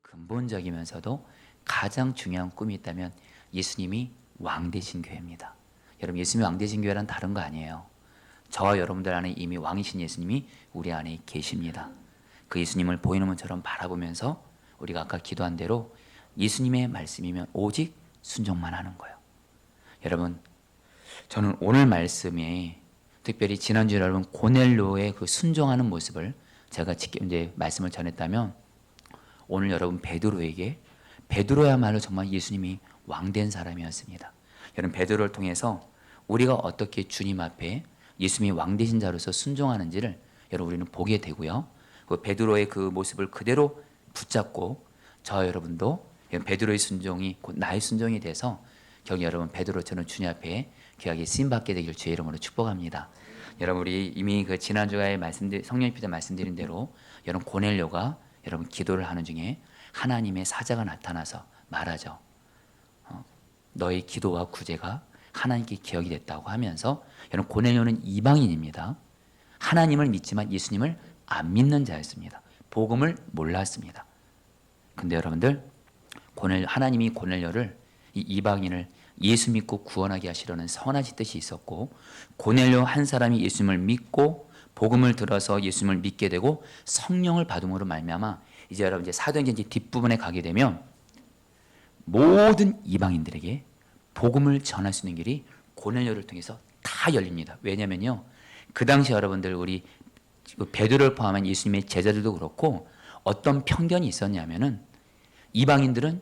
근본적이면서도 가장 중요한 꿈이 있다면 예수님이 왕 되신 교회입니다. 여러분, 예수님이 왕 되신 교회란 다른 거 아니에요. 저와 여러분들 안에 이미 왕이신 예수님이 우리 안에 계십니다. 그 예수님을 보이는 것처럼 바라보면서 우리가 아까 기도한 대로 예수님의 말씀이면 오직 순종만 하는 거예요. 여러분, 저는 오늘 말씀에 특별히 지난주에 여러분 고넬료의 그 순종하는 모습을 제가 이제 말씀을 전했다면, 오늘 여러분 베드로야말로 정말 예수님이 왕된 사람이었습니다. 여러분, 베드로를 통해서 우리가 어떻게 주님 앞에 예수님이 왕 되신 자로서 순종하는지를 여러분 우리는 보게 되고요. 그 베드로의 그 모습을 그대로 붙잡고 저 여러분도 베드로의 순종이 곧 나의 순종이 돼서 경희 여러분 베드로처럼 주님 앞에 귀하게 쓰임 받게 되길 주의 이름으로 축복합니다. 여러분, 우리 이미 그 지난주에 성령의 피자 말씀드린 대로 여러분 고넬료가 여러분 기도를 하는 중에 하나님의 사자가 나타나서 말하죠. 너의 기도와 구제가 하나님께 기억이 됐다고 하면서, 여러분 고넬료는 이방인입니다. 하나님을 믿지만 예수님을 안 믿는 자였습니다. 복음을 몰랐습니다. 근데 여러분들, 하나님이 고넬료를, 이 이방인을 예수 믿고 구원하게 하시려는 선하신 뜻이 있었고, 고넬료 한 사람이 예수님을 믿고 복음을 들어서 예수님을 믿게 되고 성령을 받음으로 말미암아 이제 여러분 이제 사도행전 뒷부분에 가게 되면 모든 이방인들에게 복음을 전할 수 있는 길이 고넬료를 통해서 다 열립니다. 왜냐면요, 그 당시 여러분들 우리 베드로를 포함한 예수님의 제자들도 그렇고 어떤 편견이 있었냐면은, 이방인들은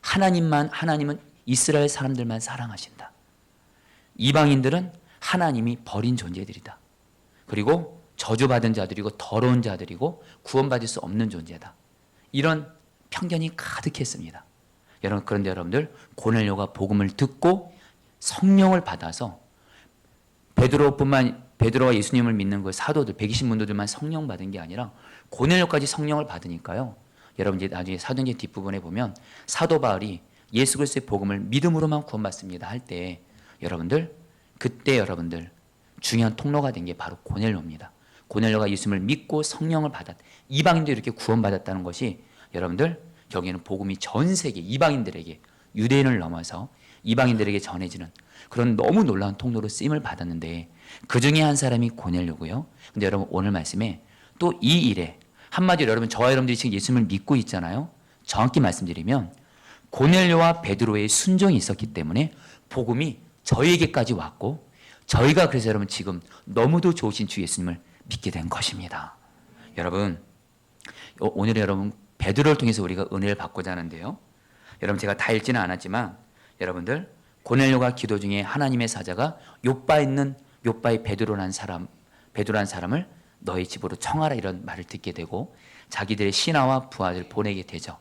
하나님은 이스라엘 사람들만 사랑하신다. 이방인들은 하나님이 버린 존재들이다. 그리고 저주받은 자들이고 더러운 자들이고 구원받을 수 없는 존재다. 이런 편견이 가득했습니다. 여러분, 그런데 여러분들, 고넬료가 복음을 듣고 성령을 받아서 베드로가 예수님을 믿는 그 사도들 120문도들만 성령 받은 게 아니라 고넬료까지 성령을 받으니까요. 여러분 이제 나중에 사도행전 뒷부분에 보면 사도 바울이 예수 그리스도의 복음을 믿음으로만 구원받습니다 할 때, 그때 여러분들 중요한 통로가 된 게 바로 고넬료입니다. 고넬료가 예수님을 믿고 성령을 이방인도 이렇게 구원받았다는 것이, 여러분들 여기에는 복음이 전 세계 이방인들에게, 유대인을 넘어서 이방인들에게 전해지는 그런 너무 놀라운 통로로 쓰임을 받았는데, 그 중에 한 사람이 고넬료고요. 근데 여러분 오늘 말씀에 또 이 일에 한마디로 여러분, 저와 여러분들이 지금 예수님을 믿고 있잖아요. 정확히 말씀드리면 고넬료와 베드로의 순종이 있었기 때문에 복음이 저희에게까지 왔고, 저희가 그래서 여러분 지금 너무도 좋으신 주 예수님을 믿게 된 것입니다. 여러분, 오늘 여러분 베드로를 통해서 우리가 은혜를 받고자 하는데요. 여러분, 제가 다 읽지는 않았지만 여러분들, 고넬료가 기도 중에 하나님의 사자가 요바의 베드로라는 사람을 너희 집으로 청하라 이런 말을 듣게 되고 자기들의 신하와 부하를 보내게 되죠.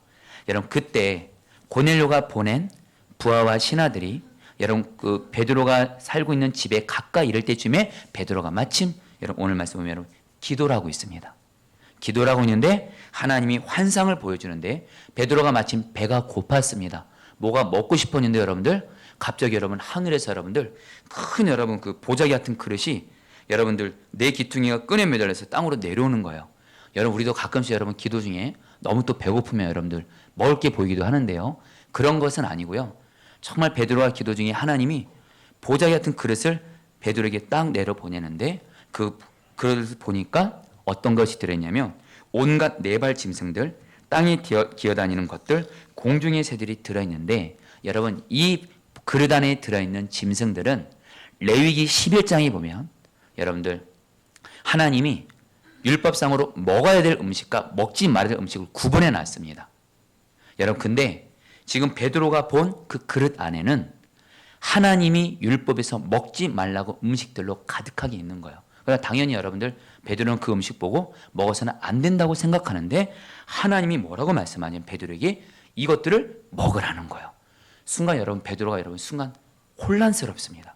여러분, 그때 고넬료가 보낸 부하와 신하들이 여러분 그 베드로가 살고 있는 집에 가까이 이를 때쯤에 베드로가 마침, 여러분 오늘 말씀 보면 여러분 기도를 하고 있습니다. 기도를 하고 있는데 하나님이 환상을 보여주는데, 베드로가 마침 배가 고팠습니다. 뭐가 먹고 싶었는데 여러분들, 갑자기 여러분 하늘에서 여러분들 큰 여러분 그 보자기 같은 그릇이 여러분들 내 귀퉁이가 끈에 매달려서 땅으로 내려오는 거예요. 여러분, 우리도 가끔씩 여러분 기도 중에 너무 또 배고프면 여러분들 먹을 게 보이기도 하는데요. 그런 것은 아니고요. 정말 베드로가 기도 중에 하나님이 보자기 같은 그릇을 베드로에게 딱 내려 보내는데, 그 그릇을 보니까 어떤 것이 들어있냐면 온갖 네발 짐승들, 땅에 기어다니는 것들, 공중의 새들이 들어있는데, 여러분 이 그릇 안에 들어있는 짐승들은 레위기 11장에 보면 여러분들 하나님이 율법상으로 먹어야 될 음식과 먹지 말아야 될 음식을 구분해 놨습니다. 여러분, 근데 지금 베드로가 본 그 그릇 안에는 하나님이 율법에서 먹지 말라고 음식들로 가득하게 있는 거예요. 그러니까 당연히 여러분들 베드로는 그 음식 보고 먹어서는 안 된다고 생각하는데, 하나님이 뭐라고 말씀하냐면 베드로에게 이것들을 먹으라는 거예요. 순간 여러분 베드로가 순간 혼란스럽습니다.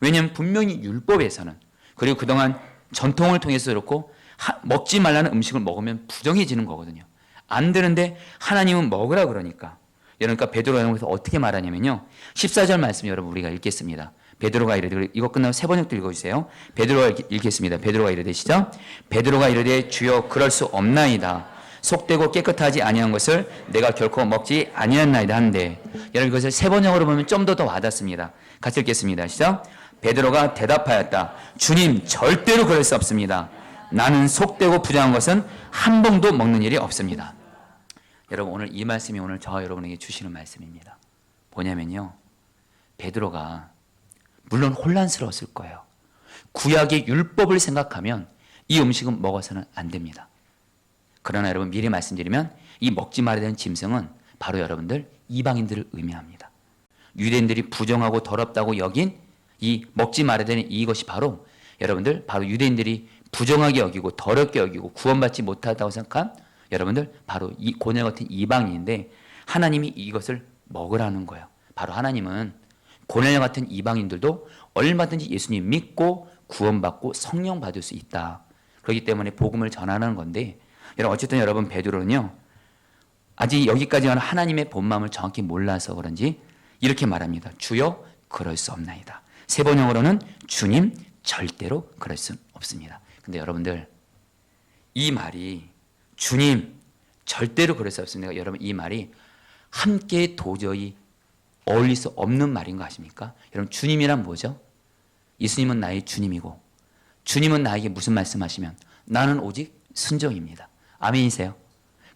왜냐하면 분명히 율법에서는, 그리고 그동안 전통을 통해서 그렇고 먹지 말라는 음식을 먹으면 부정해지는 거거든요. 안 되는데 하나님은 먹으라 그러니까. 그러니까 베드로가 여기서 어떻게 말하냐면요, 14절 말씀 여러분 우리가 읽겠습니다. 베드로가 이르되, 이거 끝나고 세 번역도 읽어주세요. 베드로가 읽겠습니다. 베드로가 이르되, 시작. 베드로가 이르되 주여 그럴 수 없나이다. 속되고 깨끗하지 아니한 것을 내가 결코 먹지 아니하나이다 한데, 여러분 이것을 세 번역으로 보면 좀 더 와닿습니다. 같이 읽겠습니다. 시작. 베드로가 대답하였다. 주님, 절대로 그럴 수 없습니다. 나는 속되고 부정한 것은 한 봉도 먹는 일이 없습니다. 여러분, 오늘 이 말씀이 오늘 저와 여러분에게 주시는 말씀입니다. 뭐냐면요, 베드로가 물론 혼란스러웠을 거예요. 구약의 율법을 생각하면 이 음식은 먹어서는 안 됩니다. 그러나 여러분, 미리 말씀드리면 이 먹지 말아야 되는 짐승은 바로 여러분들 이방인들을 의미합니다. 유대인들이 부정하고 더럽다고 여긴 이 먹지 말아야 되는 이것이 바로 여러분들, 바로 유대인들이 부정하게 여기고 더럽게 여기고 구원받지 못하다고 생각한 여러분들, 바로 이 고넬 같은 이방인인데, 하나님이 이것을 먹으라는 거예요. 바로 하나님은 고넬 같은 이방인들도 얼마든지 예수님 믿고 구원받고 성령 받을 수 있다. 그렇기 때문에 복음을 전하는 건데, 여러분 어쨌든 여러분 베드로는요, 아직 여기까지는 하나님의 본 마음을 정확히 몰라서 그런지 이렇게 말합니다. 주여, 그럴 수 없나이다. 세 번역으로는 주님, 절대로 그럴 수 없습니다. 근데 여러분들, 이 말이 주님, 절대로 그럴 수 없습니다. 여러분, 이 말이 함께 도저히 어울릴 수 없는 말인 거 아십니까? 여러분, 주님이란 뭐죠? 예수님은 나의 주님이고, 주님은 나에게 무슨 말씀하시면 나는 오직 순종입니다. 아멘이세요?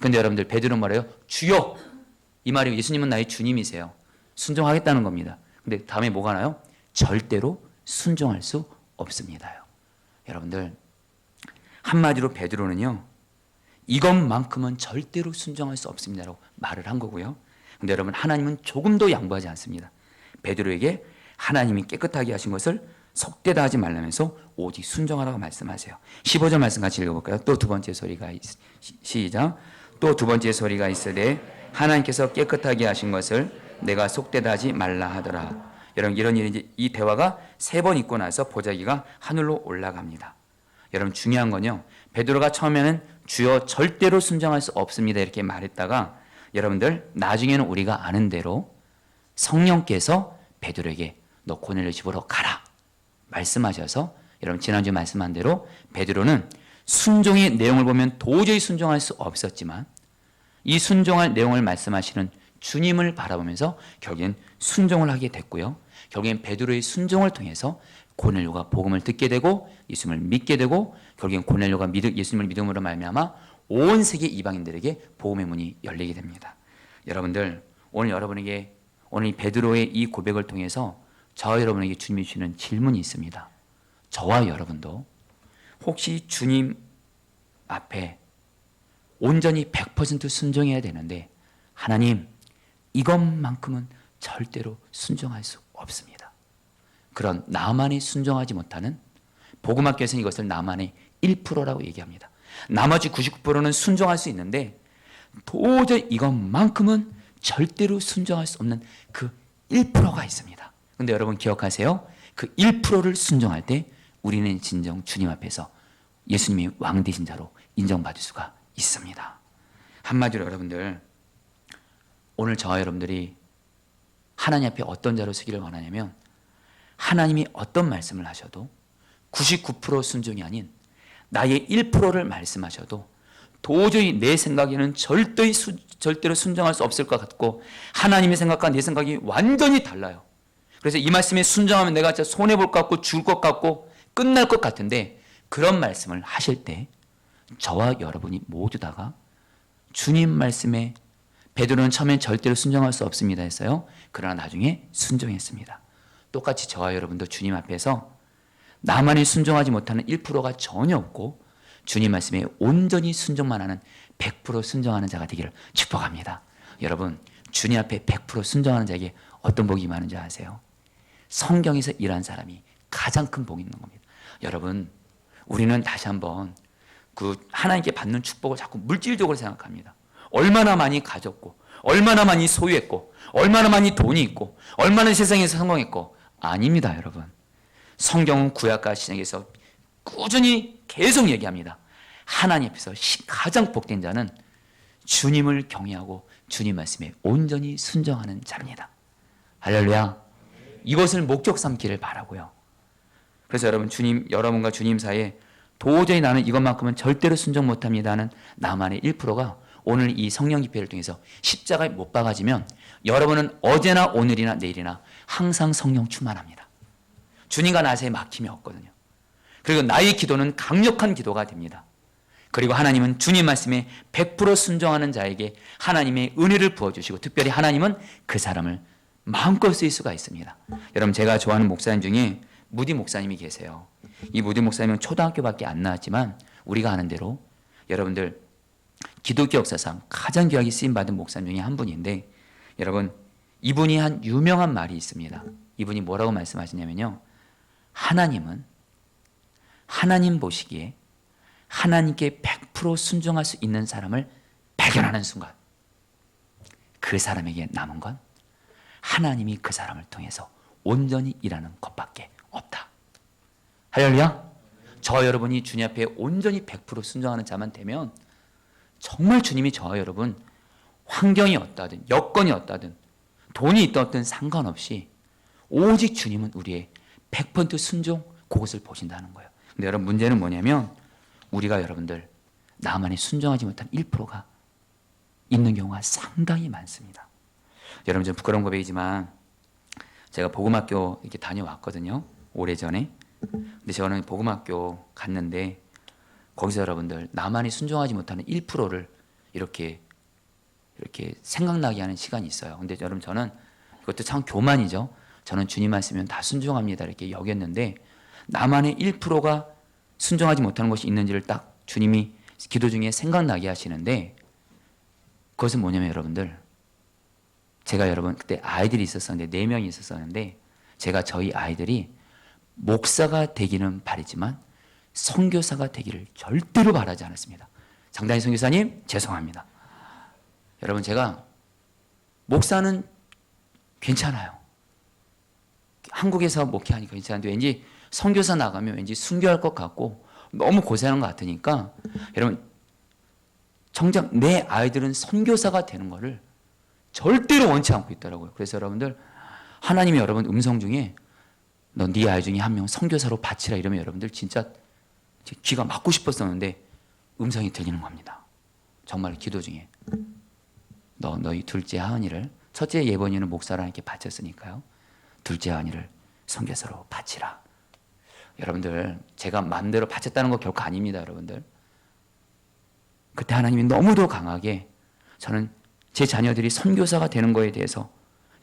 근데 여러분들, 베드로는 뭐래요? 주여! 이 말이 예수님은 나의 주님이세요. 순종하겠다는 겁니다. 근데 다음에 뭐가 나요? 절대로 순종할 수 없습니다요. 여러분들, 한마디로 베드로는요, 이것만큼은 절대로 순종할 수 없습니다라고 말을 한 거고요. 근데 여러분, 하나님은 조금도 양보하지 않습니다. 베드로에게 하나님이 깨끗하게 하신 것을 속되다 하지 말라면서 오직 순종하라고 말씀하세요. 15절 말씀 같이 읽어볼까요? 또 두 번째 소리가 시작. 또 두 번째 소리가 있으되 하나님께서 깨끗하게 하신 것을 내가 속되다 하지 말라 하더라. 여러분, 이런 일이, 이 대화가 세 번 있고 나서 보자기가 하늘로 올라갑니다. 여러분, 중요한 건요, 베드로가 처음에는 주여 절대로 순종할 수 없습니다 이렇게 말했다가, 여러분들 나중에는 우리가 아는 대로 성령께서 베드로에게 너 고넬료 집으로 가라 말씀하셔서, 여러분 지난주 말씀한 대로 베드로는 순종의 내용을 보면 도저히 순종할 수 없었지만, 이 순종할 내용을 말씀하시는 주님을 바라보면서 결국엔 순종을 하게 됐고요. 결국엔 베드로의 순종을 통해서 고넬료가 복음을 듣게 되고 예수님을 믿게 되고, 결국엔 고넬료가 예수님을 믿음으로 말미암아 온 세계 이방인들에게 복음의 문이 열리게 됩니다. 여러분들, 오늘 여러분에게 오늘 베드로의 이 고백을 통해서 저와 여러분에게 주님이 주시는 질문이 있습니다. 저와 여러분도 혹시 주님 앞에 온전히 100% 순종해야 되는데, 하나님, 이것만큼은 절대로 순종할 수 없습니다. 그런 나만이 순종하지 못하는, 복음학교에서는 이것을 나만의 1%라고 얘기합니다. 나머지 99%는 순종할 수 있는데 도저히 이것만큼은 절대로 순종할 수 없는 그 1%가 있습니다. 근데 여러분 기억하세요. 그 1%를 순종할 때 우리는 진정 주님 앞에서 예수님이 왕 되신 자로 인정받을 수가 있습니다. 한마디로 여러분들, 오늘 저와 여러분들이 하나님 앞에 어떤 자로 서기를 원하냐면, 하나님이 어떤 말씀을 하셔도 99% 순종이 아닌 나의 1%를 말씀하셔도 도저히 내 생각에는 절대로 순종할 수 없을 것 같고, 하나님의 생각과 내 생각이 완전히 달라요. 그래서 이 말씀에 순종하면 내가 진짜 손해볼 것 같고 죽을 것 같고 끝날 것 같은데, 그런 말씀을 하실 때 저와 여러분이 모두 다가 주님 말씀에, 베드로는 처음엔 절대로 순종할 수 없습니다 했어요. 그러나 나중에 순종했습니다. 똑같이 저와 여러분도 주님 앞에서 나만이 순종하지 못하는 1%가 전혀 없고 주님 말씀에 온전히 순종만 하는 100% 순종하는 자가 되기를 축복합니다. 여러분, 주님 앞에 100% 순종하는 자에게 어떤 복이 임하는지 아세요? 성경에서 일한 사람이 가장 큰 복이 있는 겁니다. 여러분, 우리는 다시 한번 그 하나님께 받는 축복을 자꾸 물질적으로 생각합니다. 얼마나 많이 가졌고, 얼마나 많이 소유했고, 얼마나 많이 돈이 있고, 얼마나 세상에서 성공했고. 아닙니다, 여러분. 성경은 구약과 신약에서 꾸준히 계속 얘기합니다. 하나님 앞에서 가장 복된 자는 주님을 경외하고 주님 말씀에 온전히 순종하는 자입니다. 할렐루야. 이것을 목적 삼기를 바라고요. 그래서 여러분, 여러분과 주님 사이에 도저히 나는 이것만큼은 절대로 순종 못합니다 하는 나만의 1%가 오늘 이 성령 집회를 통해서 십자가에 못 박아지면 여러분은 어제나 오늘이나 내일이나 항상 성령 충만합니다. 주님과 나 사이에 막힘이 없거든요. 그리고 나의 기도는 강력한 기도가 됩니다. 그리고 하나님은 주님 말씀에 100% 순종하는 자에게 하나님의 은혜를 부어주시고 특별히 하나님은 그 사람을 마음껏 쓰일 수가 있습니다. 여러분, 제가 좋아하는 목사님 중에 무디 목사님이 계세요. 이 무디 목사님은 초등학교밖에 안 나왔지만 우리가 아는 대로 여러분들 기독교 역사상 가장 귀하게 쓰임받은 목사님 중에 한 분인데, 여러분, 이분이 한 유명한 말이 있습니다. 이분이 뭐라고 말씀하시냐면요, 하나님은 하나님 보시기에 하나님께 100% 순종할 수 있는 사람을 발견하는 순간 그 사람에게 남은 건 하나님이 그 사람을 통해서 온전히 일하는 것밖에 없다. 할렐루야. 저 여러분이 주님 앞에 온전히 100% 순종하는 자만 되면 정말 주님이 저와 여러분 환경이 어떠하든 여건이 어떠하든 돈이 있든 상관없이 오직 주님은 우리의 100% 순종, 그것을 보신다는 거예요. 근데 여러분, 문제는 뭐냐면 우리가 여러분들 나만이 순종하지 못한 1%가 있는 경우가 상당히 많습니다. 여러분, 좀 부끄러운 고백이지만 제가 복음학교 이렇게 다녀왔거든요, 오래전에. 근데 저는 복음학교 갔는데 거기서 여러분들 나만이 순종하지 못하는 1%를 이렇게 생각나게 하는 시간이 있어요. 근데 여러분, 저는 그것도 참 교만이죠. 저는 주님 말씀이면 다 순종합니다 이렇게 여겼는데 나만의 1%가 순종하지 못하는 것이 있는지를 딱 주님이 기도 중에 생각나게 하시는데, 그것은 뭐냐면 여러분들, 제가 여러분 그때 아이들이 있었었는데 4명이 있었었는데 제가 저희 아이들이 목사가 되기는 바랬지만 선교사가 되기를 절대로 바라지 않았습니다. 장단희 선교사님 죄송합니다. 여러분, 제가 목사는 괜찮아요. 한국에서 목회하니까 괜찮은데 왠지 선교사 나가면 왠지 순교할 것 같고 너무 고생하는 것 같으니까, 여러분, 정작 내 아이들은 선교사가 되는 것을 절대로 원치 않고 있더라고요. 그래서 여러분들, 하나님이 여러분 음성 중에 너 네 아이 중에 한 명 선교사로 바치라 이러면 여러분들 진짜 귀가 막고 싶었었는데 음성이 들리는 겁니다. 정말 기도 중에 너희 둘째 하은이를, 첫째 예번이는 목사로 이렇게 바쳤으니까요, 둘째 하은이를 선교사로 바치라. 여러분들, 제가 마음대로 바쳤다는 거 결코 아닙니다. 여러분들, 그때 하나님이 너무도 강하게 저는 제 자녀들이 선교사가 되는 거에 대해서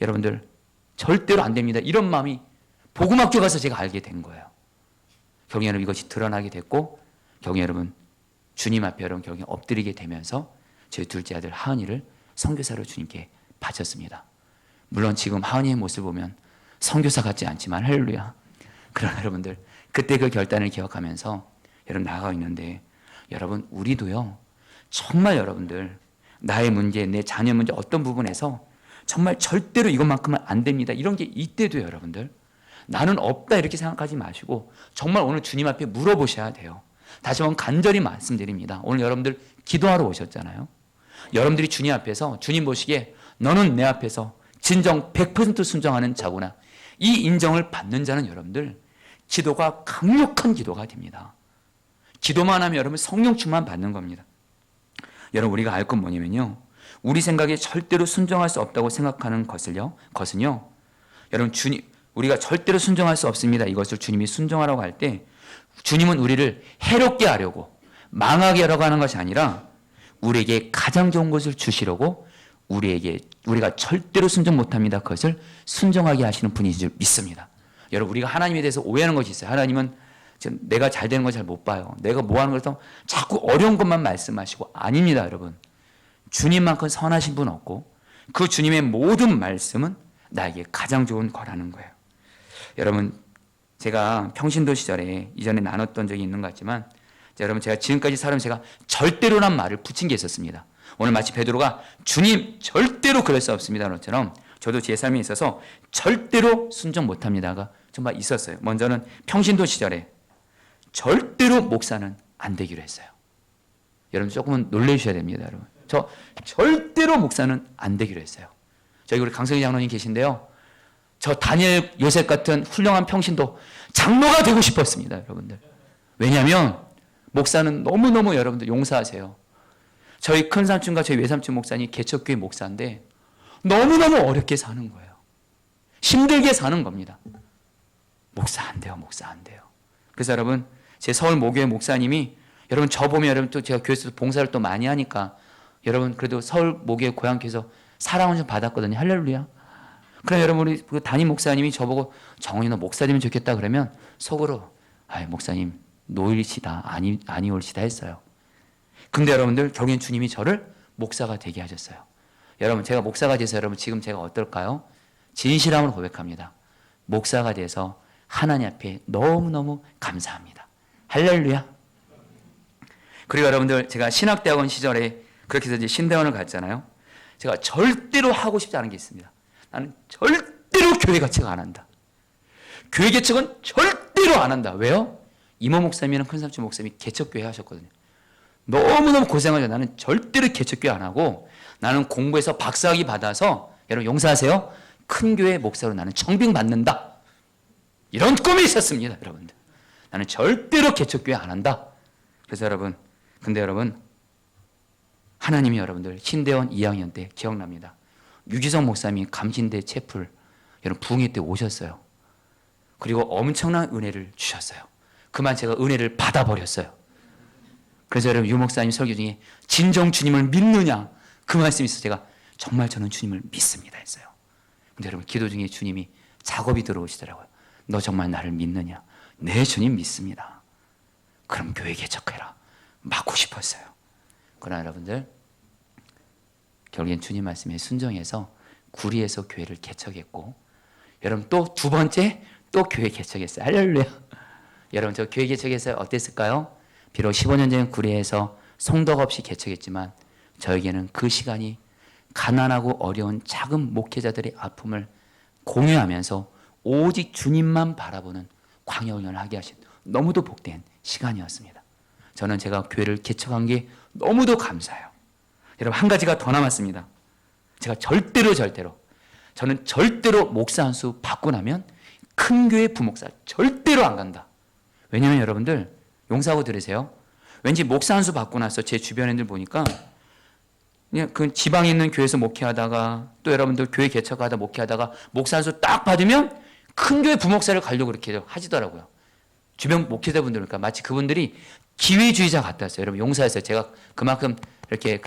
여러분들 절대로 안 됩니다 이런 마음이 복음학교 가서 제가 알게 된 거예요. 결국 여러분 이것이 드러나게 됐고, 결국 여러분 주님 앞에 여러분 결국 엎드리게 되면서 저희 둘째 아들 하은이를 선교사로 주님께 바쳤습니다. 물론 지금 하은이의 모습을 보면 선교사 같지 않지만 할렐루야. 그러나 여러분들 그때 그 결단을 기억하면서 여러분 나아가고 있는데, 여러분 우리도요 정말 여러분들 나의 문제, 내 자녀 문제 어떤 부분에서 정말 절대로 이것만큼은 안 됩니다 이런 게 이때도 여러분들 나는 없다 이렇게 생각하지 마시고 정말 오늘 주님 앞에 물어보셔야 돼요. 다시 한번 간절히 말씀드립니다. 오늘 여러분들 기도하러 오셨잖아요. 여러분들이 주님 앞에서 주님 보시기에 너는 내 앞에서 진정 100% 순종하는 자구나, 이 인정을 받는 자는 여러분들 기도가 강력한 기도가 됩니다. 기도만 하면 여러분 성령 충만 받는 겁니다. 여러분, 우리가 알 건 뭐냐면요, 우리 생각에 절대로 순종할 수 없다고 생각하는 것은요, 여러분 우리가 절대로 순종할 수 없습니다 이것을 주님이 순종하라고 할 때 주님은 우리를 해롭게 하려고 망하게 하려고 하는 것이 아니라 우리에게 가장 좋은 것을 주시려고 우리가 절대로 순종 못합니다 그것을 순종하게 하시는 분인 줄 믿습니다. 여러분, 우리가 하나님에 대해서 오해하는 것이 있어요. 하나님은 지금 내가 잘 되는 걸 잘 못 봐요. 내가 뭐 하는 것도 자꾸 어려운 것만 말씀하시고, 아닙니다. 여러분, 주님만큼 선하신 분 없고 그 주님의 모든 말씀은 나에게 가장 좋은 거라는 거예요. 여러분, 제가 평신도 시절에 이전에 나눴던 적이 있는 것 같지만, 여러분, 제가 지금까지 살면 제가 절대로란 말을 붙인 게 있었습니다. 오늘 마치 베드로가 주님 절대로 그럴 수 없습니다 것처럼 저도 제 삶에 있어서 절대로 순종 못합니다가 정말 있었어요. 먼저는 평신도 시절에 절대로 목사는 안 되기로 했어요. 여러분 조금은 놀라주셔야 됩니다. 여러분, 저 절대로 목사는 안 되기로 했어요. 저기 우리 강성희 장로님 계신데요, 저 다니엘 요셉 같은 훌륭한 평신도 장로가 되고 싶었습니다. 여러분들, 왜냐하면 목사는 너무너무 여러분들 용서하세요. 저희 큰삼촌과 저희 외삼촌 목사님 개척교회 목사인데 너무너무 어렵게 사는 거예요. 힘들게 사는 겁니다. 목사 안 돼요, 목사 안 돼요. 그래서 여러분, 제 서울 모교회 목사님이, 여러분 저 보면 여러분 또 제가 교회에서 봉사를 또 많이 하니까 여러분 그래도 서울 모교회 고향교회에서 사랑을 좀 받았거든요. 할렐루야. 그럼 여러분 우리 그 담임 목사님이 저보고 정훈이 너 목사 되면 좋겠다 그러면 속으로 아이 목사님 노일시다 아니 올시다 했어요. 근데 여러분들 결국엔 주님이 저를 목사가 되게 하셨어요. 여러분 제가 목사가 돼서 여러분 지금 제가 어떨까요? 진실함으로 고백합니다. 목사가 돼서 하나님 앞에 너무너무 감사합니다. 할렐루야. 그리고 여러분들 제가 신학대학원 시절에 그렇게 해서 이제 신대원을 갔잖아요. 제가 절대로 하고 싶지 않은 게 있습니다. 나는 절대로 교회 개척 안 한다. 교회 개척은 절대로 안 한다. 왜요? 이모 목사님이랑 큰삼촌 목사님이 개척교회 하셨거든요. 너무너무 고생하죠. 나는 절대로 개척교회 안 하고 나는 공부해서 박사학위 받아서 여러분 용서하세요. 큰 교회 목사로 나는 청빙 받는다. 이런 꿈이 있었습니다. 여러분들. 나는 절대로 개척교회 안 한다. 그래서 여러분 근데 여러분 하나님이 여러분들 신대원 2학년 때 기억납니다. 유기성 목사님이 감신대 채플 여러분 부흥회 때 오셨어요. 그리고 엄청난 은혜를 주셨어요. 그만 제가 은혜를 받아버렸어요. 그래서 여러분 유 목사님 설교 중에 진정 주님을 믿느냐 그 말씀이 있어서 제가 정말 저는 주님을 믿습니다 했어요. 근데 여러분 기도 중에 주님이 작업이 들어오시더라고요. 너 정말 나를 믿느냐? 네 주님 믿습니다. 그럼 교회 개척해라. 맞고 싶었어요. 그러나 여러분들 결국엔 주님 말씀에 순종해서 구리에서 교회를 개척했고 여러분 또 두 번째 또 교회 개척했어요. 할렐루야. 여러분 저 교회 개척해서 어땠을까요? 비록 15년 전 구리에서 성도가 없이 개척했지만 저에게는 그 시간이 가난하고 어려운 작은 목회자들의 아픔을 공유하면서 오직 주님만 바라보는 광야훈련을 하게 하신 너무도 복된 시간이었습니다. 저는 제가 교회를 개척한 게 너무도 감사해요. 여러분 한 가지가 더 남았습니다. 제가 절대로 저는 절대로 목사 한 수 받고 나면 큰 교회 부목사 절대로 안 간다. 왜냐하면 여러분들 용서하고 들으세요. 왠지 목사 한 수 받고 나서 제 주변 애들 보니까 그냥 그 지방에 있는 교회에서 목회하다가 또 여러분들 교회 개척하다 목회하다가 목사 한 수 딱 받으면 큰 교회 부목사를 가려고 그렇게 하시더라고요. 주변 목회자분들 그러니까 마치 그분들이 기회주의자 같았어요. 여러분 용서하세요. 제가 그만큼 이렇게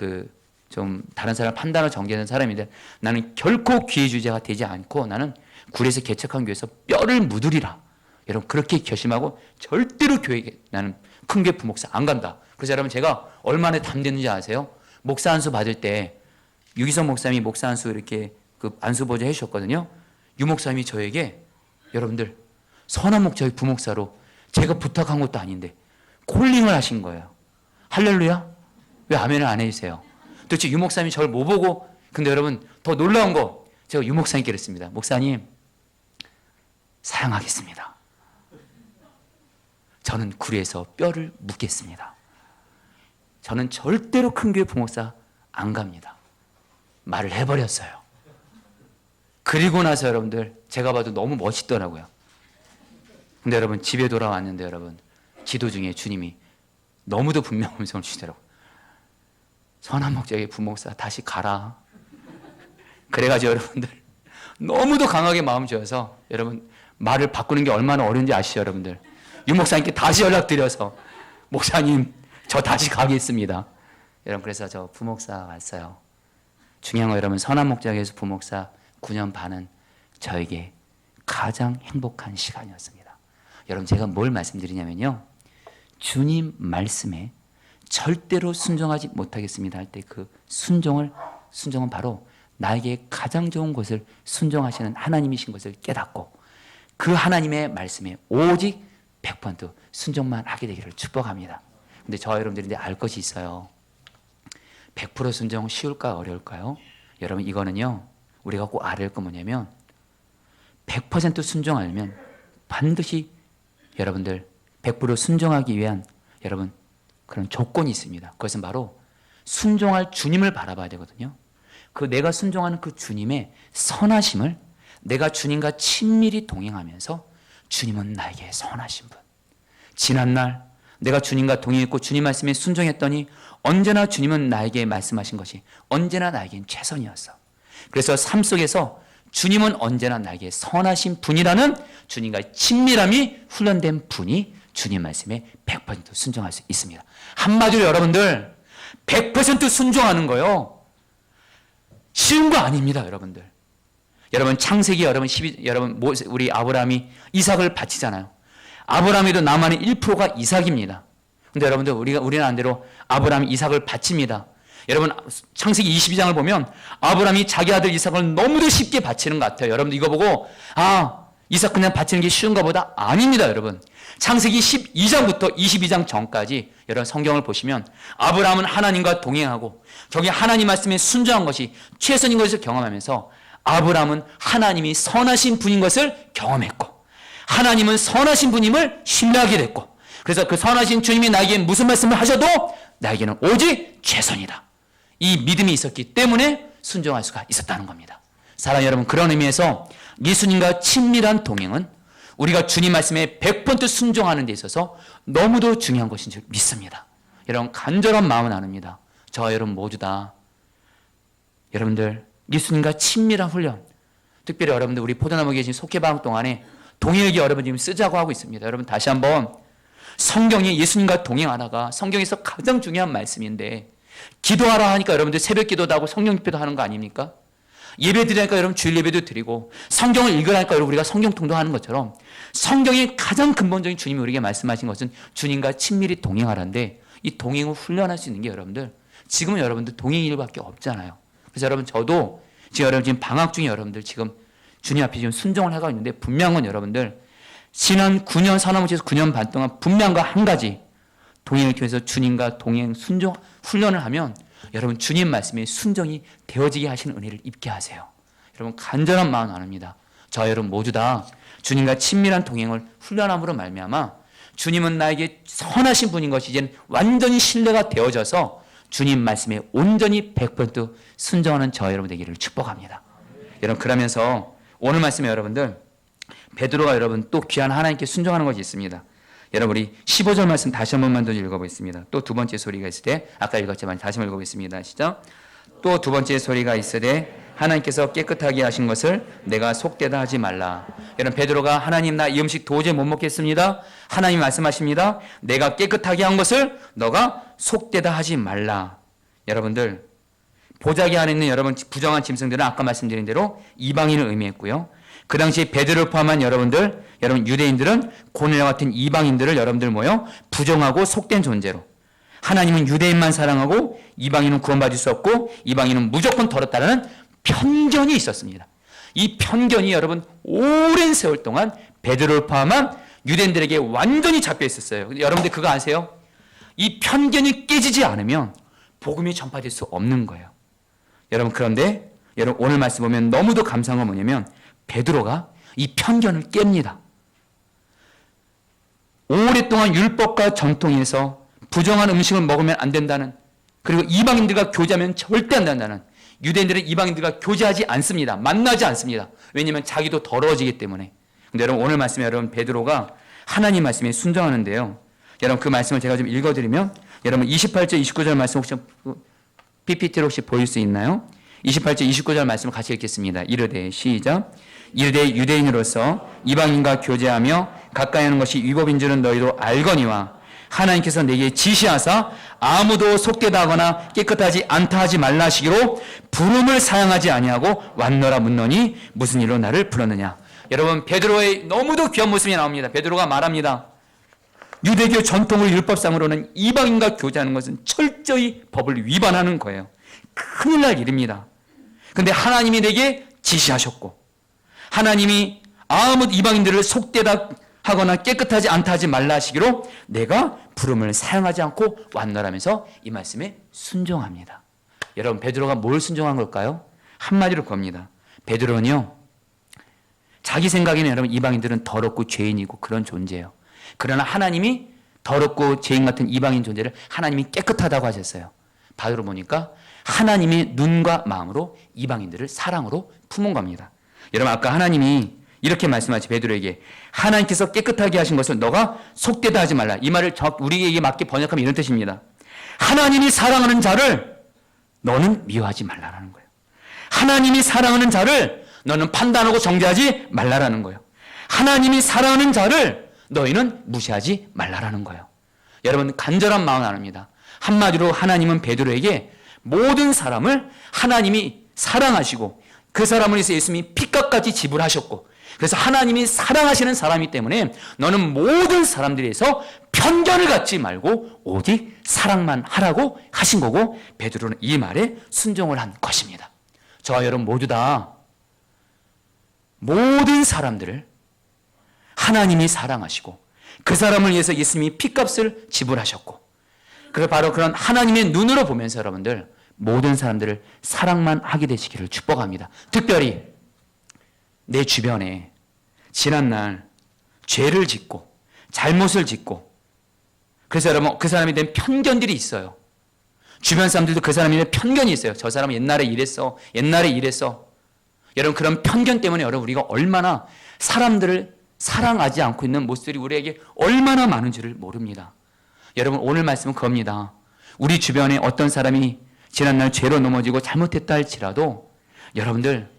좀 다른 사람 판단을 정죄하는 사람인데 나는 결코 기회주의자가 되지 않고 나는 구리에서 개척한 교회에서 뼈를 묻으리라. 여러분 그렇게 결심하고 절대로 교회 나는 큰 교회 부목사 안 간다. 그래서 여러분 제가 얼마나 담대는지 아세요? 목사 안수 받을 때 유기성 목사님이 목사 안수 이렇게 그 안수 보좌 해주셨거든요. 유 목사님이 저에게 여러분들 선한 목자의 부목사로 제가 부탁한 것도 아닌데 콜링을 하신 거예요. 할렐루야? 왜 아멘을 안 해주세요? 도대체 유 목사님이 저를 뭐 보고 근데 여러분 더 놀라운 거 제가 유 목사님께 그랬습니다. 목사님 사랑하겠습니다. 저는 구리에서 뼈를 묻겠습니다. 저는 절대로 큰 교회 부목사 안 갑니다. 말을 해버렸어요. 그리고 나서 여러분들 제가 봐도 너무 멋있더라고요. 근데 여러분 집에 돌아왔는데 여러분 기도 중에 주님이 너무도 분명한 음성을 주시더라고요. 선한 목자의 부목사 다시 가라. 그래가지고 여러분들 너무도 강하게 마음 주어서 여러분 말을 바꾸는 게 얼마나 어려운지 아시죠 여러분들. 유 목사님께 다시 연락드려서 목사님 저 다시 가겠습니다. 여러분 그래서 저 부목사 왔어요. 중요한 거 여러분 선한 목자에서 부목사 9년 반은 저에게 가장 행복한 시간이었습니다. 여러분 제가 뭘 말씀드리냐면요. 주님 말씀에 절대로 순종하지 못하겠습니다 할 때 그 순종은 바로 나에게 가장 좋은 것을 순종하시는 하나님이신 것을 깨닫고 그 하나님의 말씀에 오직 100% 순종만 하게 되기를 축복합니다. 근데 저 여러분들이 알 것이 있어요. 100% 순종 쉬울까 어려울까요? 여러분 이거는요. 우리가 꼭 알아야 할 건 뭐냐면 100% 순종하려면 반드시 여러분들 100% 순종하기 위한 여러분 그런 조건이 있습니다. 그것은 바로 순종할 주님을 바라봐야 되거든요. 그 내가 순종하는 그 주님의 선하심을 내가 주님과 친밀히 동행하면서 주님은 나에게 선하신 분. 지난날 내가 주님과 동행했고 주님 말씀에 순종했더니 언제나 주님은 나에게 말씀하신 것이 언제나 나에겐 최선이었어. 그래서 삶 속에서 주님은 언제나 나에게 선하신 분이라는 주님과의 친밀함이 훈련된 분이 주님 말씀에 100% 순종할 수 있습니다. 한마디로 여러분들 100% 순종하는 거요, 쉬운 거 아닙니다. 여러분들, 여러분 창세기 여러분 우리 아브라함이 이삭을 바치잖아요. 아브라함에도 남아는 1%가 이삭입니다. 근데 여러분들 우리는 안대로 아브라함이 이삭을 바칩니다. 여러분 창세기 22장을 보면 아브라함이 자기 아들 이삭을 너무도 쉽게 바치는 것 같아요. 여러분들 이거 보고 이삭 그냥 바치는 게 쉬운가 보다? 아닙니다. 여러분 창세기 12장부터 22장 전까지 여러분 성경을 보시면 아브라함은 하나님과 동행하고 저기 하나님 말씀에 순종한 것이 최선인 것을 경험하면서 아브라함은 하나님이 선하신 분인 것을 경험했고 하나님은 선하신 분임을 신뢰하게 됐고, 그래서 그 선하신 주님이 나에게 무슨 말씀을 하셔도 나에게는 오직 최선이다, 이 믿음이 있었기 때문에 순종할 수가 있었다는 겁니다. 사랑하는 여러분, 그런 의미에서 예수님과 친밀한 동행은 우리가 주님 말씀에 100% 순종하는 데 있어서 너무도 중요한 것인 줄 믿습니다. 여러분 간절한 마음은 나눕니다. 저와 여러분 모두 다 여러분들 예수님과 친밀한 훈련, 특별히 여러분들 우리 포도나무 계신 속회방 동안에 동행일기 여러분 지금 쓰자고 하고 있습니다. 여러분 다시 한번 성경에 예수님과 동행하다가 성경에서 가장 중요한 말씀인데, 기도하라 하니까 여러분들 새벽 기도도 하고 성경 집회도 하는 거 아닙니까? 예배 드리니까 여러분 주일 예배도 드리고 성경을 읽으라니까 여러분 우리가 성경통도 하는 것처럼 성경의 가장 근본적인 주님이 우리에게 말씀하신 것은 주님과 친밀히 동행하라는데, 이 동행을 훈련할 수 있는 게 여러분들 지금은 여러분들 동행일밖에 없잖아요. 그래서 여러분 저도 지금 방학 중에 여러분들 지금 주님 앞에 지금 순종을 해가고 있는데, 분명한 건 여러분들 지난 9년 사나무지에서 9년 반 동안 분명한 거 한 가지, 동행을 통해서 주님과 동행 순종 훈련을 하면 여러분 주님 말씀에 순종이 되어지게 하시는 은혜를 입게 하세요. 여러분 간절한 마음 나눕니다. 저 여러분 모두 다 주님과 친밀한 동행을 훈련함으로 말미암아 주님은 나에게 선하신 분인 것이 이제는 완전히 신뢰가 되어져서 주님 말씀에 온전히 100% 순종하는 저 여러분 되기를 축복합니다. 여러분 그러면서 오늘 말씀에 여러분들 베드로가 여러분 또 귀한 하나님께 순종하는 것이 있습니다. 여러분 우리 15절 말씀 다시 한 번만 더 읽어보겠습니다. 또 두 번째 소리가 있을 때, 아까 읽었지만 다시 한번 읽어보겠습니다. 시작. 또 두 번째 소리가 있으되 하나님께서 깨끗하게 하신 것을 내가 속되다 하지 말라. 여러분 베드로가 하나님 나 이 음식 도저히 못 먹겠습니다. 하나님 말씀하십니다. 내가 깨끗하게 한 것을 너가 속되다 하지 말라. 여러분들 보자기 안에 있는 여러분 부정한 짐승들은 아까 말씀드린 대로 이방인을 의미했고요. 그 당시 베드로를 포함한 여러분 유대인들은 고넬과 같은 이방인들을 여러분들 모여 부정하고 속된 존재로, 하나님은 유대인만 사랑하고 이방인은 구원받을 수 없고 이방인은 무조건 더럽다라는 편견이 있었습니다. 이 편견이 여러분 오랜 세월 동안 베드로를 포함한 유대인들에게 완전히 잡혀 있었어요. 근데 여러분들 그거 아세요? 이 편견이 깨지지 않으면 복음이 전파될 수 없는 거예요. 여러분 그런데 여러분 오늘 말씀 보면 너무도 감사한 건 뭐냐면 베드로가 이 편견을 깹니다. 오랫동안 율법과 전통에서 부정한 음식을 먹으면 안 된다는, 그리고 이방인들과 교제하면 절대 안 된다는, 유대인들은 이방인들과 교제하지 않습니다. 만나지 않습니다. 왜냐하면 자기도 더러워지기 때문에. 근데 여러분 오늘 말씀에 여러분 베드로가 하나님 말씀에 순종하는데요. 여러분 그 말씀을 제가 좀 읽어드리면, 여러분 28절 29절 말씀 혹시 PPT로 혹시 보일 수 있나요? 28절 29절 말씀을 같이 읽겠습니다. 이르되 시작. 이르되 유대인으로서 이방인과 교제하며 가까이 하는 것이 위법인 줄은 너희도 알거니와 하나님께서 내게 지시하사 아무도 속되다 하거나 깨끗하지 않다 하지 말라 하시기로 부름을 사양하지 아니하고 왔노라 묻노니 무슨 일로 나를 불렀느냐. 여러분 베드로의 너무도 귀한 모습이 나옵니다. 베드로가 말합니다. 유대교 전통을 율법상으로는 이방인과 교제하는 것은 철저히 법을 위반하는 거예요. 큰일 날 일입니다. 근데 하나님이 내게 지시하셨고 하나님이 아무 이방인들을 속되다 하거나 깨끗하지 않다 하지 말라 하시기로 내가 부름을 사용하지 않고 왔노라면서 이 말씀에 순종합니다. 여러분 베드로가 뭘 순종한 걸까요? 한마디로 겁니다. 베드로는요 자기 생각에는 여러분 이방인들은 더럽고 죄인이고 그런 존재예요. 그러나 하나님이 더럽고 죄인 같은 이방인 존재를 하나님이 깨끗하다고 하셨어요. 바로 보니까 하나님의 눈과 마음으로 이방인들을 사랑으로 품은 겁니다. 여러분 아까 하나님이 이렇게 말씀하시 베드로에게 하나님께서 깨끗하게 하신 것을 너가 속되다 하지 말라. 이 말을 우리에게 맞게 번역하면 이런 뜻입니다. 하나님이 사랑하는 자를 너는 미워하지 말라라는 거예요. 하나님이 사랑하는 자를 너는 판단하고 정죄하지 말라라는 거예요. 하나님이 사랑하는 자를 너희는 무시하지 말라라는 거예요. 여러분, 간절한 마음 나눕니다. 한마디로 하나님은 베드로에게 모든 사람을 하나님이 사랑하시고 그 사람을 위해서 예수님이 피값까지 지불하셨고, 그래서 하나님이 사랑하시는 사람이기 때문에 너는 모든 사람들에서 편견을 갖지 말고 오직 사랑만 하라고 하신 거고, 베드로는 이 말에 순종을 한 것입니다. 저와 여러분 모두 다 모든 사람들을 하나님이 사랑하시고 그 사람을 위해서 예수님이 피값을 지불하셨고, 그래서 바로 그런 하나님의 눈으로 보면서 여러분들 모든 사람들을 사랑만 하게 되시기를 축복합니다. 특별히 내 주변에 지난날 죄를 짓고 잘못을 짓고, 그래서 여러분 그 사람에 대한 편견들이 있어요. 주변 사람들도 그 사람에 대한 편견이 있어요. 저 사람은 옛날에 이랬어, 옛날에 이랬어. 여러분, 그런 편견 때문에 여러분 우리가 얼마나 사람들을 사랑하지 않고 있는 모습들이 우리에게 얼마나 많은 줄을 모릅니다. 여러분, 오늘 말씀은 그겁니다. 우리 주변에 어떤 사람이 지난날 죄로 넘어지고 잘못했다 할지라도 여러분들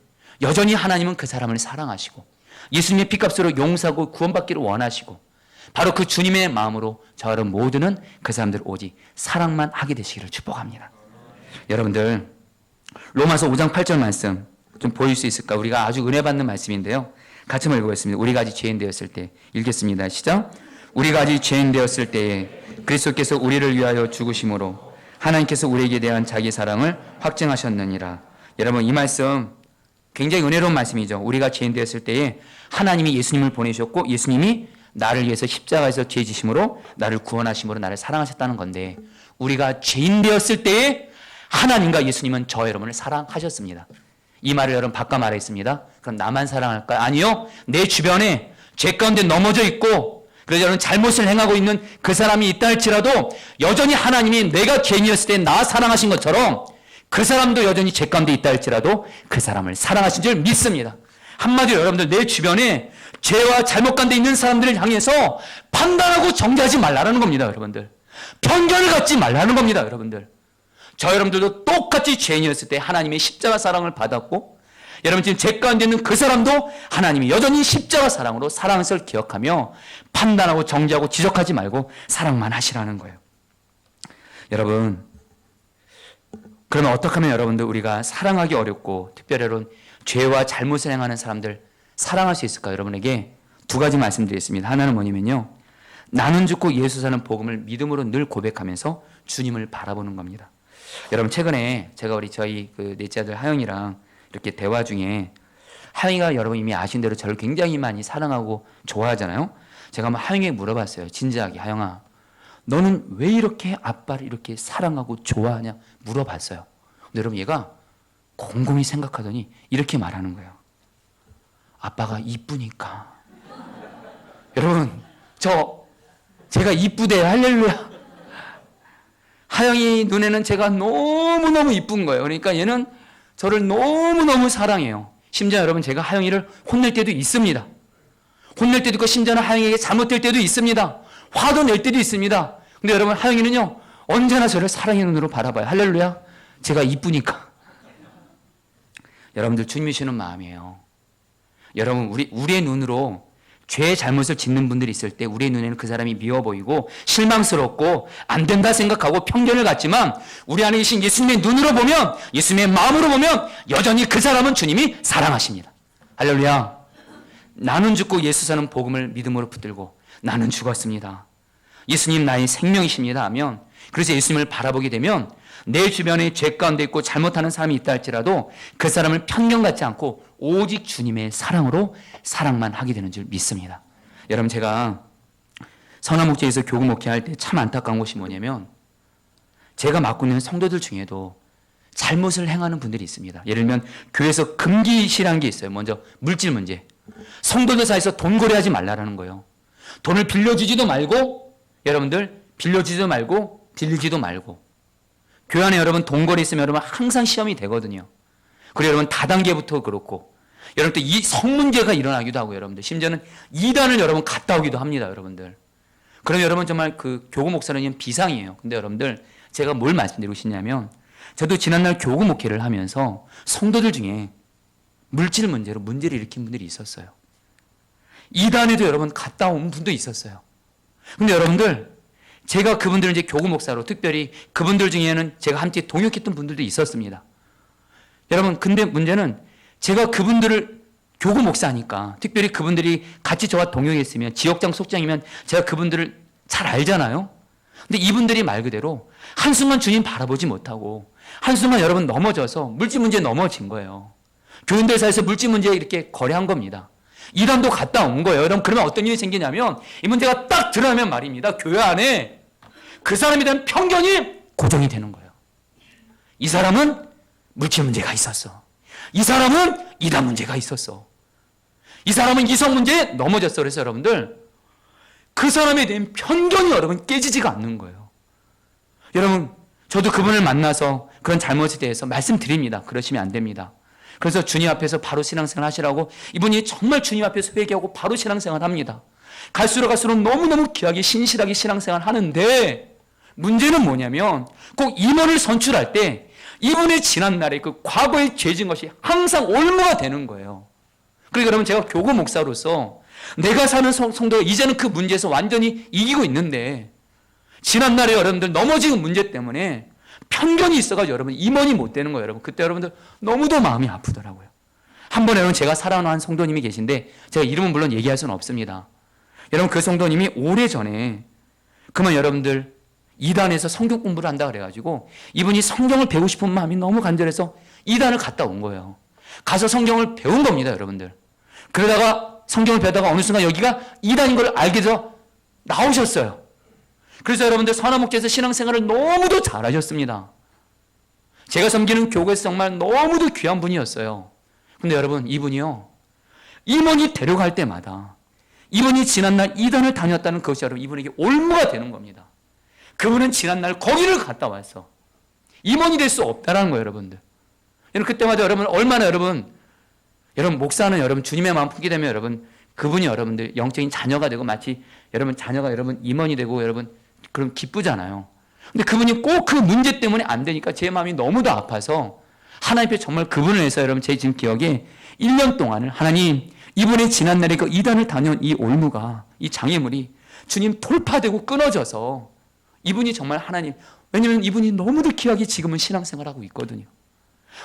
여전히 하나님은 그 사람을 사랑하시고 예수님의 피값으로 용서하고 구원받기를 원하시고, 바로 그 주님의 마음으로 저 여러분 모두는 그 사람들 오직 사랑만 하게 되시기를 축복합니다. 여러분들, 로마서 5장 8절 말씀 좀 보일 수 있을까? 우리가 아주 은혜 받는 말씀인데요, 같이 한번 읽어보겠습니다. 우리가 아직 죄인 되었을 때. 읽겠습니다. 시작. 우리가 아직 죄인 되었을 때에 그리스도께서 우리를 위하여 죽으심으로 하나님께서 우리에게 대한 자기 사랑을 확증하셨느니라. 여러분, 이 말씀 굉장히 은혜로운 말씀이죠. 우리가 죄인 되었을 때에 하나님이 예수님을 보내셨고 예수님이 나를 위해서 십자가에서 죄 지심으로 나를 구원하심으로 나를 사랑하셨다는 건데, 우리가 죄인 되었을 때에 하나님과 예수님은 저 여러분을 사랑하셨습니다. 이 말을 여러분 바꿔 말했습니다. 그럼 나만 사랑할까요? 아니요. 내 주변에 죄 가운데 넘어져 있고 그래서 여러분 잘못을 행하고 있는 그 사람이 있다 할지라도 여전히 하나님이 내가 죄인이었을 때 나 사랑하신 것처럼 그 사람도 여전히 죄 가운데 있다 할지라도 그 사람을 사랑하신 줄 믿습니다. 한마디로 여러분들 내 주변에 죄와 잘못 가운데 있는 사람들을 향해서 판단하고 정죄하지 말라는 겁니다. 여러분들 편견을 갖지 말라는 겁니다. 여러분들 저 여러분들도 똑같이 죄인이었을 때 하나님의 십자가 사랑을 받았고, 여러분 지금 죄 가운데 있는 그 사람도 하나님이 여전히 십자가 사랑으로 사랑을 기억하며 판단하고 정죄하고 지적하지 말고 사랑만 하시라는 거예요. 여러분, 그러면 어떻게 하면 여러분들 우리가 사랑하기 어렵고 특별히 여러분 죄와 잘못을 행하는 사람들 사랑할 수 있을까요? 여러분에게 두 가지 말씀드리겠습니다. 하나는 뭐냐면요, 나는 죽고 예수 사는 복음을 믿음으로 늘 고백하면서 주님을 바라보는 겁니다. 여러분, 최근에 제가 저희 그 넷째 아들 하영이랑 이렇게 대화 중에, 하영이가 여러분 이미 아신 대로 저를 굉장히 많이 사랑하고 좋아하잖아요. 제가 한번 하영이에게 물어봤어요. 진지하게, 하영아, 너는 왜 이렇게 아빠를 이렇게 사랑하고 좋아하냐 물어봤어요. 근데 여러분 얘가 곰곰이 생각하더니 이렇게 말하는 거예요. 아빠가 이쁘니까. 여러분, 제가 이쁘대요. 할렐루야. 하영이 눈에는 제가 너무너무 이쁜 거예요. 그러니까 얘는 저를 너무너무 사랑해요. 심지어 여러분 제가 하영이를 혼낼 때도 있습니다. 혼낼 때도 있고 심지어는 하영이에게 잘못될 때도 있습니다. 화도 낼 때도 있습니다. 근데 여러분 하영이는요 언제나 저를 사랑의 눈으로 바라봐요. 할렐루야. 제가 이쁘니까. 여러분들 주님이 주는 마음이에요. 여러분 우리의 눈으로 죄의 잘못을 짓는 분들이 있을 때 우리의 눈에는 그 사람이 미워 보이고 실망스럽고 안 된다 생각하고 편견을 갖지만, 우리 안에 계신 예수님의 눈으로 보면, 예수님의 마음으로 보면 여전히 그 사람은 주님이 사랑하십니다. 할렐루야. 나는 죽고 예수 사는 복음을 믿음으로 붙들고 나는 죽었습니다. 예수님 나의 생명이십니다 하면, 그래서 예수님을 바라보게 되면 내 주변에 죄 가운데 있고 잘못하는 사람이 있다 할지라도 그 사람을 편견 갖지 않고 오직 주님의 사랑으로 사랑만 하게 되는 줄 믿습니다. 여러분, 제가 선화목장에서 교구 목회할 때 참 안타까운 것이 뭐냐면, 제가 맡고 있는 성도들 중에도 잘못을 행하는 분들이 있습니다. 예를 들면 교회에서 금기시라는 게 있어요. 먼저 물질 문제. 성도들 사이에서 돈거래하지 말라라는 거예요. 돈을 빌려주지도 말고, 여러분들 빌려주지도 말고 빌리지도 말고. 교회 안에 여러분 돈거래 있으면 여러분 항상 시험이 되거든요. 그리고 여러분 다단계부터 그렇고, 여러분 또 이 성문제가 일어나기도 하고, 여러분들 심지어는 이단을 여러분 갔다 오기도 합니다. 여러분들. 그럼 여러분 정말 그 교구 목사는 비상이에요. 근데 여러분들 제가 뭘 말씀드리고 싶냐면 저도 지난날 교구 목회를 하면서 성도들 중에 물질 문제로 문제를 일으킨 분들이 있었어요. 이단에도 여러분 갔다 온 분도 있었어요. 근데 여러분들 제가 그분들은 이제 교구 목사로 특별히 그분들 중에는 제가 함께 동역했던 분들도 있었습니다. 여러분 근데 문제는 제가 그분들을 교구 목사니까 특별히 그분들이 같이 저와 동역했으면 지역장 속장이면 제가 그분들을 잘 알잖아요. 근데 이분들이 말 그대로 한순간 주님 바라보지 못하고 한순간 여러분 넘어져서 물질 문제에 넘어진 거예요. 교인들 사이에서 물질 문제에 이렇게 거래한 겁니다. 이단도 갔다 온 거예요. 여러분 그러면 어떤 일이 생기냐면 이 문제가 딱 드러나면 말입니다. 교회 안에 그 사람에 대한 편견이 고정이 되는 거예요. 이 사람은 물질 문제가 있었어. 이 사람은 이단 문제가 있었어. 이 사람은 이성 문제에 넘어졌어. 그래서 여러분들 그 사람에 대한 편견이 여러분 깨지지가 않는 거예요. 여러분 저도 그분을 만나서 그런 잘못에 대해서 말씀드립니다. 그러시면 안 됩니다. 그래서 주님 앞에서 바로 신앙생활 하시라고 이분이 정말 주님 앞에서 회개하고 바로 신앙생활 합니다. 갈수록 너무너무 귀하게 신실하게 신앙생활 하는데 문제는 뭐냐면 꼭 임원을 선출할 때 이분의 지난날의 그 과거에 죄진 것이 항상 올무가 되는 거예요. 그러니까 여러분 제가 교구 목사로서 내가 사는 성도가 이제는 그 문제에서 완전히 이기고 있는데 지난날에 여러분들 넘어진 문제 때문에 편견이 있어가지고 여러분 임원이 못 되는 거예요. 여러분 그때 여러분들 너무도 마음이 아프더라고요. 한 번 여러분 제가 사랑하는 성도님이 계신데 제가 이름은 물론 얘기할 수는 없습니다. 여러분 그 성도님이 오래전에 그만 여러분들 이단에서 성경 공부를 한다 그래가지고 이분이 성경을 배우고 싶은 마음이 너무 간절해서 이단을 갔다 온 거예요. 가서 성경을 배운 겁니다. 여러분들 그러다가 성경을 배우다가 어느 순간 여기가 이단인 걸 알게 돼서 나오셨어요. 그래서 여러분들 선화목장에서 신앙생활을 너무도 잘하셨습니다. 제가 섬기는 교회에서 정말 너무도 귀한 분이었어요. 근데 여러분 이분이요 임원이 데려갈 때마다 이분이 지난날 이단을 다녔다는 것이 여러분 이분에게 올무가 되는 겁니다. 그분은 지난날 거기를 갔다 왔어. 임원이 될 수 없다라는 거예요. 여러분들 여러분 그때마다 여러분 얼마나 여러분 목사는 여러분 주님의 마음 품게 되면 여러분 그분이 여러분들 영적인 자녀가 되고 마치 여러분 자녀가 여러분 임원이 되고 여러분 그럼 기쁘잖아요. 근데 그분이 꼭 그 문제 때문에 안 되니까 제 마음이 너무도 아파서 하나님 앞에 정말 그분을 위해서 여러분 제 지금 기억에 1년 동안을 하나님 이분의 지난날에 그 이단을 다녀온 이 올무가 이 장애물이 주님 돌파되고 끊어져서 이분이 정말 하나님 왜냐하면 이분이 너무도 귀하게 지금은 신앙생활하고 있거든요.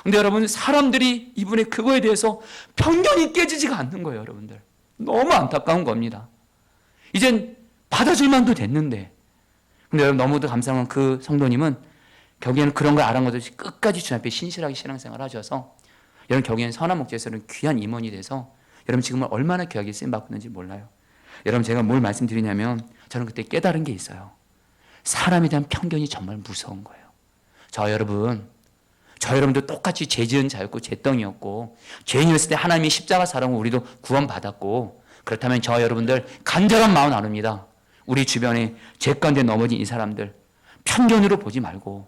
근데 여러분 사람들이 이분의 그거에 대해서 편견이 깨지지가 않는 거예요. 여러분들 너무 안타까운 겁니다. 이젠 받아줄 만도 됐는데 근데 여러분 너무도 감사한 건 그 성도님은 결국에는 그런 걸 알아먹듯이 끝까지 주님 앞에 신실하게 신앙생활 하셔서 여러분 결국에는 선화목장에서는 귀한 임원이 돼서 여러분 지금은 얼마나 귀하게 쓰임받고 있는지 몰라요. 여러분 제가 뭘 말씀드리냐면 저는 그때 깨달은 게 있어요. 사람에 대한 편견이 정말 무서운 거예요. 저 여러분도 똑같이 죄 지은 자였고 죄덩이였고 죄인이었을 때 하나님이 십자가 사랑으로 우리도 구원받았고 그렇다면 저 여러분들 간절한 마음 나눕니다. 우리 주변에 죄 가운데 넘어진 이 사람들 편견으로 보지 말고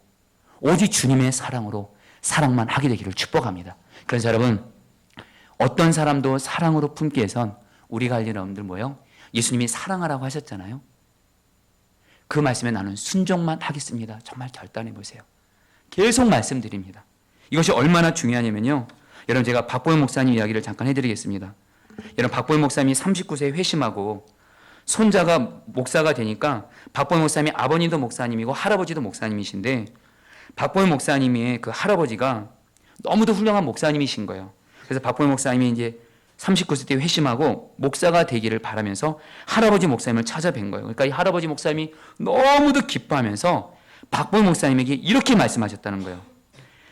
오직 주님의 사랑으로 사랑만 하게 되기를 축복합니다. 그래서 여러분 어떤 사람도 사랑으로 품기 위해선 우리가 할 일은 여러분들 뭐예요? 예수님이 사랑하라고 하셨잖아요. 그 말씀에 나는 순종만 하겠습니다. 정말 결단해 보세요. 계속 말씀드립니다. 이것이 얼마나 중요하냐면요. 여러분 제가 박보영 목사님 이야기를 잠깐 해드리겠습니다. 여러분 박보영 목사님이 39세에 회심하고 손자가 목사가 되니까 박보영 목사님이 아버님도 목사님이고 할아버지도 목사님이신데 박보영 목사님의 그 할아버지가 너무도 훌륭한 목사님이신 거예요. 그래서 박보영 목사님이 이제 39세 때 회심하고 목사가 되기를 바라면서 할아버지 목사님을 찾아뵌 거예요. 그러니까 이 할아버지 목사님이 너무도 기뻐하면서 박보영 목사님에게 이렇게 말씀하셨다는 거예요.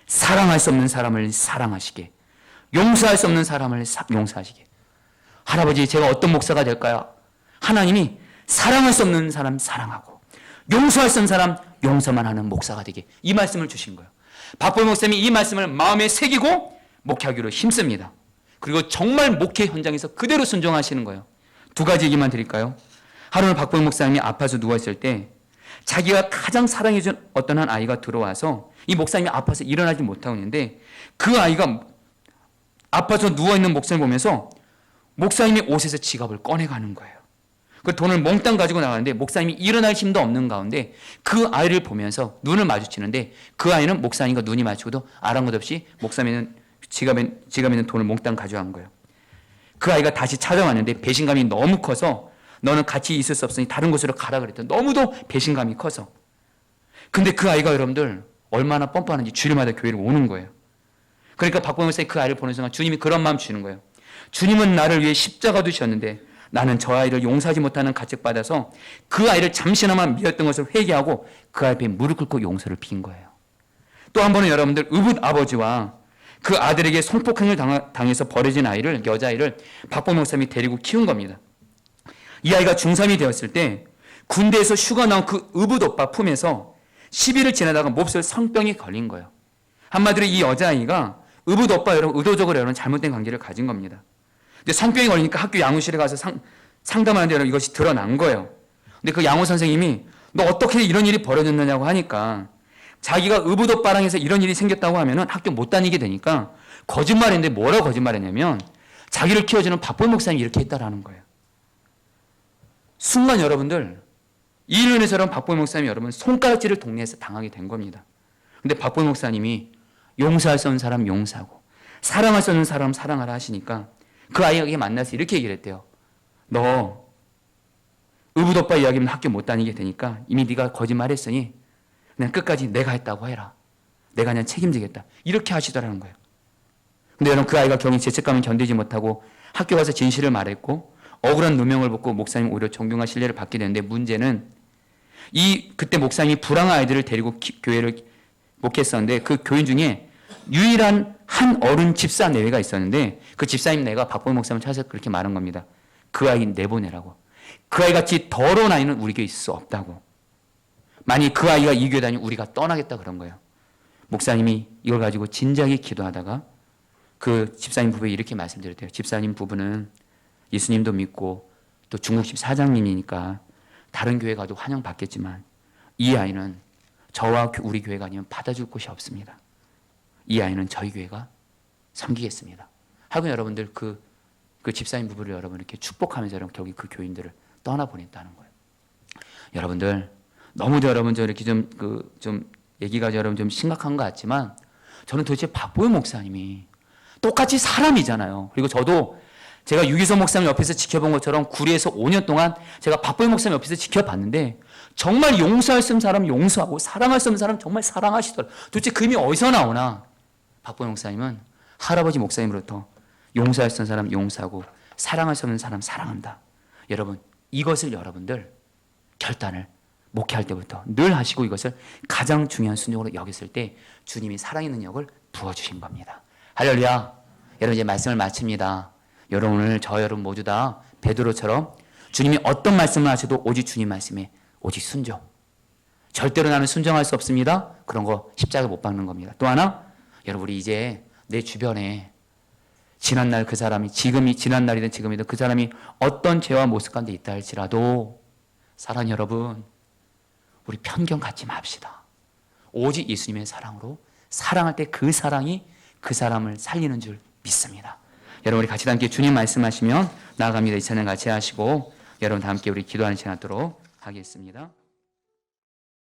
사랑할 수 없는 사람을 사랑하시게, 용서할 수 없는 사람을 용서하시게. 할아버지, 제가 어떤 목사가 될까요? 하나님이 사랑할 수 없는 사람 사랑하고 용서할 수 없는 사람 용서만 하는 목사가 되게, 이 말씀을 주신 거예요. 박보영 목사님이 이 말씀을 마음에 새기고 목회하기로 힘씁니다. 그리고 정말 목회 현장에서 그대로 순종하시는 거예요. 두 가지 얘기만 드릴까요? 하루는 박보영 목사님이 아파서 누워있을 때 자기가 가장 사랑해준 어떤 한 아이가 들어와서 이 목사님이 아파서 일어나지 못하고 있는데 그 아이가 아파서 누워있는 목사님을 보면서 목사님의 옷에서 지갑을 꺼내가는 거예요. 그 돈을 몽땅 가지고 나가는데 목사님이 일어날 힘도 없는 가운데 그 아이를 보면서 눈을 마주치는데 그 아이는 목사님과 눈이 마주치고도 아랑곳 없이 목사님은 지갑에 있는 돈을 몽땅 가져간 거예요. 그 아이가 다시 찾아왔는데 배신감이 너무 커서 너는 같이 있을 수 없으니 다른 곳으로 가라 그랬더니 너무도 배신감이 커서. 근데 그 아이가 여러분들 얼마나 뻔뻔한지 주일마다 교회를 오는 거예요. 그러니까 박보영 목사님이 그 아이를 보는 순간 주님이 그런 마음 주는 거예요. 주님은 나를 위해 십자가 두셨는데 나는 저 아이를 용서하지 못하는 가책받아서 그 아이를 잠시나마 미웠던 것을 회개하고 그 앞에 무릎 꿇고 용서를 빈 거예요. 또 한 번은 여러분들 의붓 아버지와 그 아들에게 성폭행을 당해서 버려진 아이를, 여자아이를 박보영 목사님이 데리고 키운 겁니다. 이 아이가 중3이 되었을 때 군대에서 휴가 나온 그 의붓 오빠 품에서 10일을 지나다가 몹쓸 성병이 걸린 거예요. 한마디로 이 여자아이가 의붓 오빠 여러분 의도적으로 여러분 잘못된 관계를 가진 겁니다. 근데 성병이 걸리니까 학교 양호실에 가서 상담하는데 여러분 이것이 드러난 거예요. 근데 그 양호 선생님이 너 어떻게 이런 일이 벌어졌느냐고 하니까 자기가 의붓 오빠랑 해서 이런 일이 생겼다고 하면은 학교 못 다니게 되니까 거짓말인데 뭐라고 거짓말했냐면 자기를 키워주는 박보영 목사님이 이렇게 했다라는 거예요. 순간 여러분들 이 일로 인해서 박보영 목사님이 여러분 손가락질을 동네에서 당하게 된 겁니다. 근데 박보영 목사님이 용서할 수 없는 사람 용서하고 사랑할 수 없는 사람 사랑하라 하시니까 그 아이에게 만나서 이렇게 얘기를 했대요. 너 의붓 오빠 이야기면 학교 못 다니게 되니까 이미 네가 거짓말했으니 그냥 끝까지 내가 했다고 해라. 내가 그냥 책임지겠다. 이렇게 하시더라는 거예요. 근데 여러분 그 아이가 경히 죄책감을 견디지 못하고 학교 가서 진실을 말했고 억울한 누명을 벗고 목사님 오히려 존경과 신뢰를 받게 되는데 문제는 그때 목사님이 불황한 아이들을 데리고 교회를 목회했었는데 그 교인 중에 유일한 한 어른 집사 내외가 있었는데 그 집사님 내가 박보영 목사님을 찾아서 그렇게 말한 겁니다. 그 아이 내보내라고. 그 아이같이 더러운 아이는 우리 교회에 있을 수 없다고. 만약 그 아이가 이 교회 다니면 우리가 떠나겠다 그런 거예요. 목사님이 이걸 가지고 진지하게 기도하다가 그 집사님 부부에 이렇게 말씀드렸대요. 집사님 부부는 예수님도 믿고 또 중국집 사장님이니까 다른 교회 가도 환영받겠지만 이 아이는 저와 우리 교회가 아니면 받아줄 곳이 없습니다. 이 아이는 저희 교회가 섬기겠습니다. 하고 여러분들 그 집사님 부부를 여러분 이렇게 축복하면서 여러분 결국 그 교인들을 떠나보냈다는 거예요. 여러분들 너무도 여러분 저 이렇게 좀 얘기가 여러분 좀 심각한 것 같지만 저는 도대체 박보영 목사님이 똑같이 사람이잖아요. 그리고 저도 제가 유기성 목사님 옆에서 지켜본 것처럼 구리에서 5년 동안 제가 박보영 목사님 옆에서 지켜봤는데 정말 용서할 수 없는 사람 용서하고 사랑할 수 없는 사람 정말 사랑하시더라. 도대체 그 힘이 어디서 나오나? 박보영 목사님은 할아버지 목사님으로부터 용서할 수 없는 사람 용서하고 사랑할 수 없는 사람 사랑한다. 여러분 이것을 여러분들 결단을 목회할 때부터 늘 하시고 이것을 가장 중요한 순종으로 여겼을 때 주님이 살아있는 역을 부어주신 겁니다. 할렐루야. 여러분 이제 말씀을 마칩니다. 여러분 오늘 여러분 모두 다 베드로처럼 주님이 어떤 말씀을 하셔도 오직 주님 말씀에 오직 순종. 절대로 나는 순종할 수 없습니다. 그런 거 십자가 못 박는 겁니다. 또 하나 여러분 우리 이제 내 주변에 지난날 그 사람이 지난날이든 지금이든 그 사람이 어떤 죄와 모습 가운데 있다 할지라도 사랑 여러분 우리 편견 갖지 맙시다. 오직 예수님의 사랑으로 사랑할 때 그 사랑이 그 사람을 살리는 줄 믿습니다. 여러분 우리 같이 함께 주님 말씀하시면 나아갑니다. 이 찬양 같이 하시고 여러분 다 함께 우리 기도하는 시간 갖도록 하겠습니다.